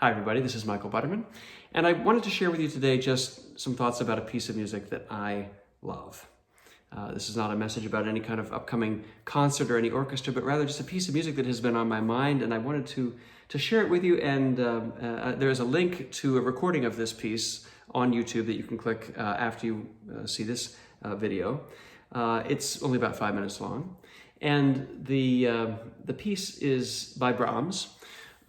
Hi everybody, this is Michael Butterman, and I wanted to share with you today just some thoughts about a piece of music that I love. This is not a message about any kind of upcoming concert or any orchestra, but rather just a piece of music that has been on my mind, and I wanted to share it with you. And there is a link to a recording of this piece on YouTube that you can click after you see this video. It's only about 5 minutes long, and the piece is by Brahms,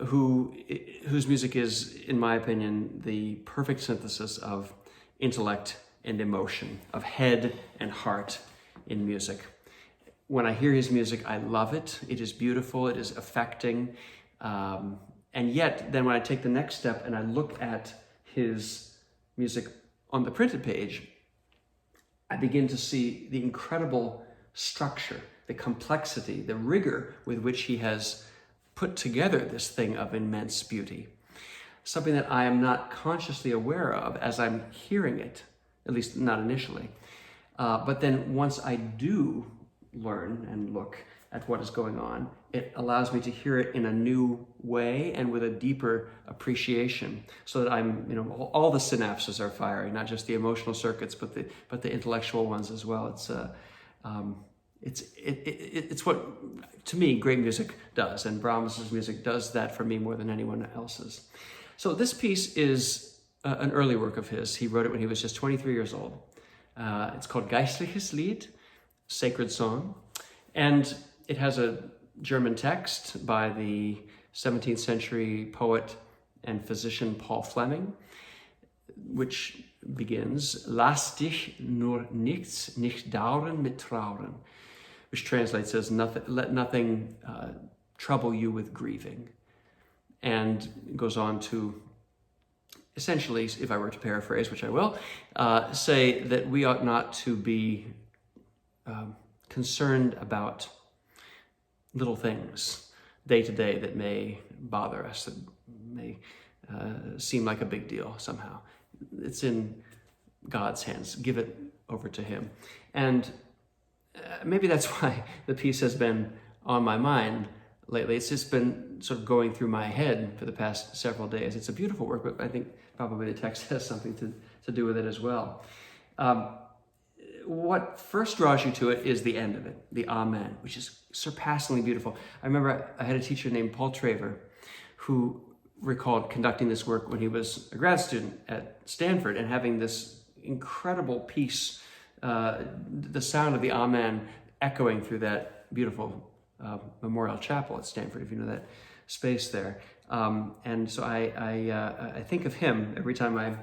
whose music is, in my opinion, the perfect synthesis of intellect and emotion, of head and heart in music. When I hear his music, I love it. It is beautiful, it is affecting, and yet then when I take the next step and I look at his music on the printed page, I begin to see the incredible structure, the complexity, the rigor with which he has put together this thing of immense beauty. Something that I am not consciously aware of as I'm hearing it, at least not initially. But then once I do learn and look at what is going on, it allows me to hear it in a new way and with a deeper appreciation, so that I'm, all the synapses are firing, not just the emotional circuits, but the intellectual ones as well. It's what, to me, great music does, and Brahms' music does that for me more than anyone else's. So this piece is an early work of his. He wrote it when he was just 23 years old. It's called Geistliches Lied, Sacred Song, and it has a German text by the 17th century poet and physician Paul Fleming, which begins, Lass dich nur nichts nicht dauern mit Trauern, which translates as let nothing trouble you with grieving, and goes on to essentially, if I were to paraphrase, which I will, say that we ought not to be concerned about little things day to day that may bother us, that may seem like a big deal somehow. It's in God's hands. Give it over to him. And maybe that's why the piece has been on my mind lately. It's just been sort of going through my head for the past several days. It's a beautiful work, but I think probably the text has something to do with it as well. What first draws you to it is the end of it, the Amen, which is surpassingly beautiful. I remember I had a teacher named Paul Traver who recalled conducting this work when he was a grad student at Stanford and having this incredible piece, the sound of the Amen echoing through that beautiful memorial chapel at Stanford, if you know that space there. And so I think of him every time I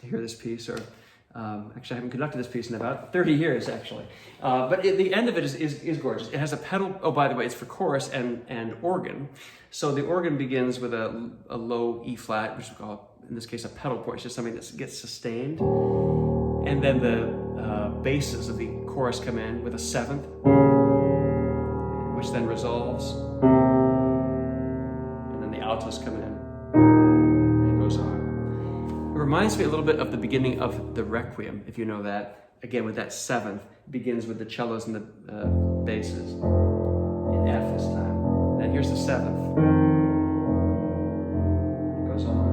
hear this piece, or actually I haven't conducted this piece in about 30 years actually. But the end of it is gorgeous. It has a pedal, oh by the way, it's for chorus and organ. So the organ begins with a low E flat, which we call in this case a pedal chord, it's just something that gets sustained. And then the basses of the chorus come in with a seventh, which then resolves. And then the altos come in, and it goes on. It reminds me a little bit of the beginning of the Requiem, if you know that. Again, with that seventh, it begins with the cellos and the basses in F this time. Then here's the seventh. It goes on.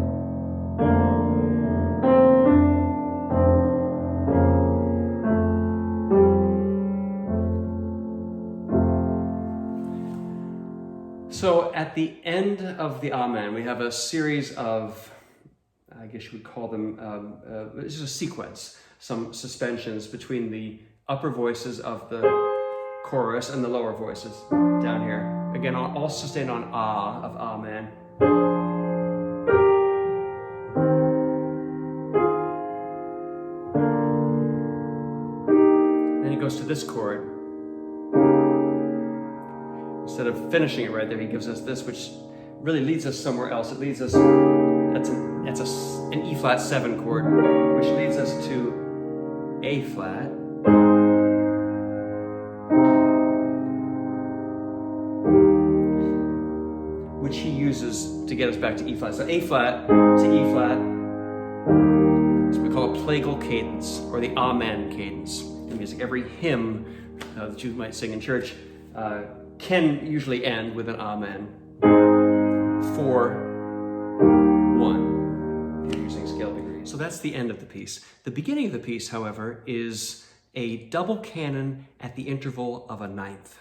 So at the end of the Amen, we have a series of, I guess you would call them, it's just a sequence, some suspensions between the upper voices of the chorus and the lower voices down here. Again, all sustained on Ah of Amen. Then he goes to this chord. Instead of finishing it right there, he gives us this, which really leads us somewhere else. It leads us, that's an E flat 7 chord, which leads us to A flat. Which he uses to get us back to E flat. So A flat to E flat. So we call it plagal cadence, or the Amen cadence in music. Every hymn that you might sing in church can usually end with an Amen. 4 1. You're using scale degrees. So that's the end of the piece. The beginning of the piece, however, is a double canon at the interval of a ninth.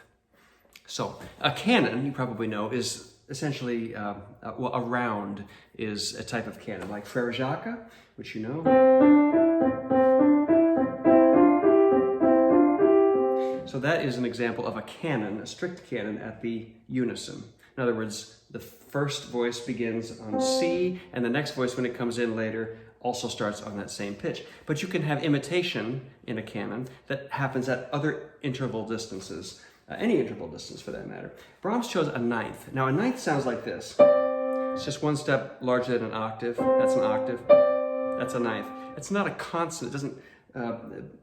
So a canon, you probably know, is essentially, a round is a type of canon, like Frère Jacques, which you know. So that is an example of a canon, a strict canon at the unison. In other words, the first voice begins on C, and the next voice, when it comes in later, also starts on that same pitch. But you can have imitation in a canon that happens at other interval distances, any interval distance for that matter. Brahms chose a ninth. Now a ninth sounds like this. It's just one step larger than an octave. That's an octave. That's a ninth. It's not a constant. It doesn't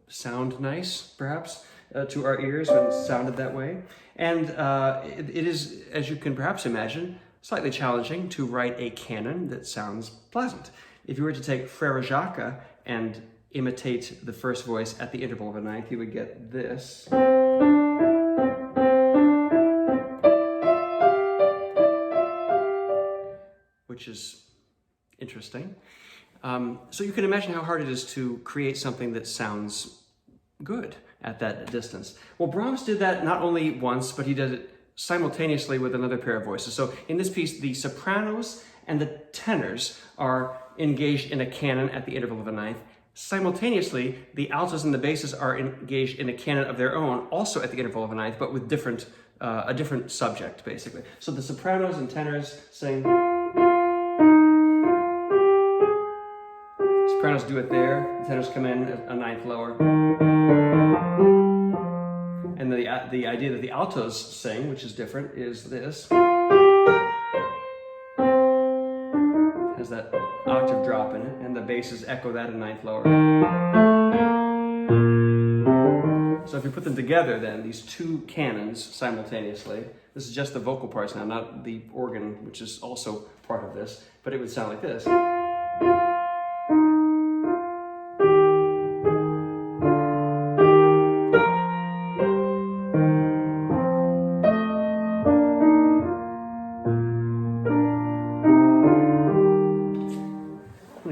sound nice, perhaps, to our ears when it's sounded that way. And it is, as you can perhaps imagine, slightly challenging to write a canon that sounds pleasant. If you were to take Frère Jacques and imitate the first voice at the interval of a ninth, you would get this. Which is interesting. So you can imagine how hard it is to create something that sounds good at that distance. Well, Brahms did that not only once, but he did it simultaneously with another pair of voices. So in this piece, the sopranos and the tenors are engaged in a canon at the interval of a ninth. Simultaneously, the altos and the basses are engaged in a canon of their own, also at the interval of a ninth, but with a different subject, basically. So the sopranos and tenors sing. Sopranos do it there, the tenors come in a ninth lower. And the idea that the altos sing, which is different, is this. It has that octave drop in it, and the basses echo that a ninth lower. So if you put them together then, these two canons simultaneously, this is just the vocal parts now, not the organ, which is also part of this, but it would sound like this.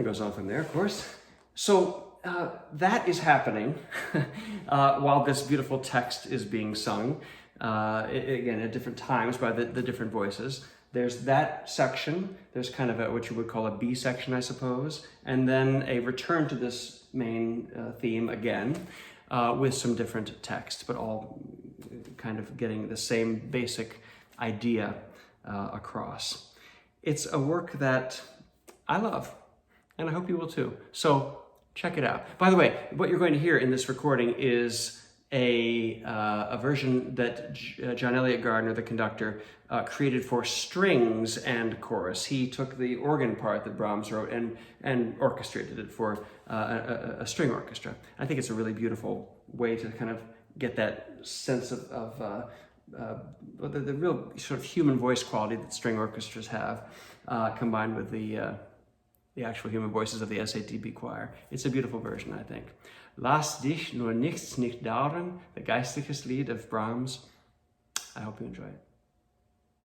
Goes on from there, of course. So that is happening while this beautiful text is being sung, again, at different times by the different voices. There's that section, there's kind of what you would call a B section, I suppose, and then a return to this main theme again with some different text, but all kind of getting the same basic idea across. It's a work that I love. And I hope you will too. So check it out. By the way, what you're going to hear in this recording is a version that John Eliot Gardner, the conductor, created for strings and chorus. He took the organ part that Brahms wrote and orchestrated it for a string orchestra. I think it's a really beautiful way to kind of get that sense of the real sort of human voice quality that string orchestras have, combined with the actual human voices of the SATB choir. It's a beautiful version, I think. Lass dich nur nichts nicht dauern, the Geistliches Lied of Brahms. I hope you enjoy it.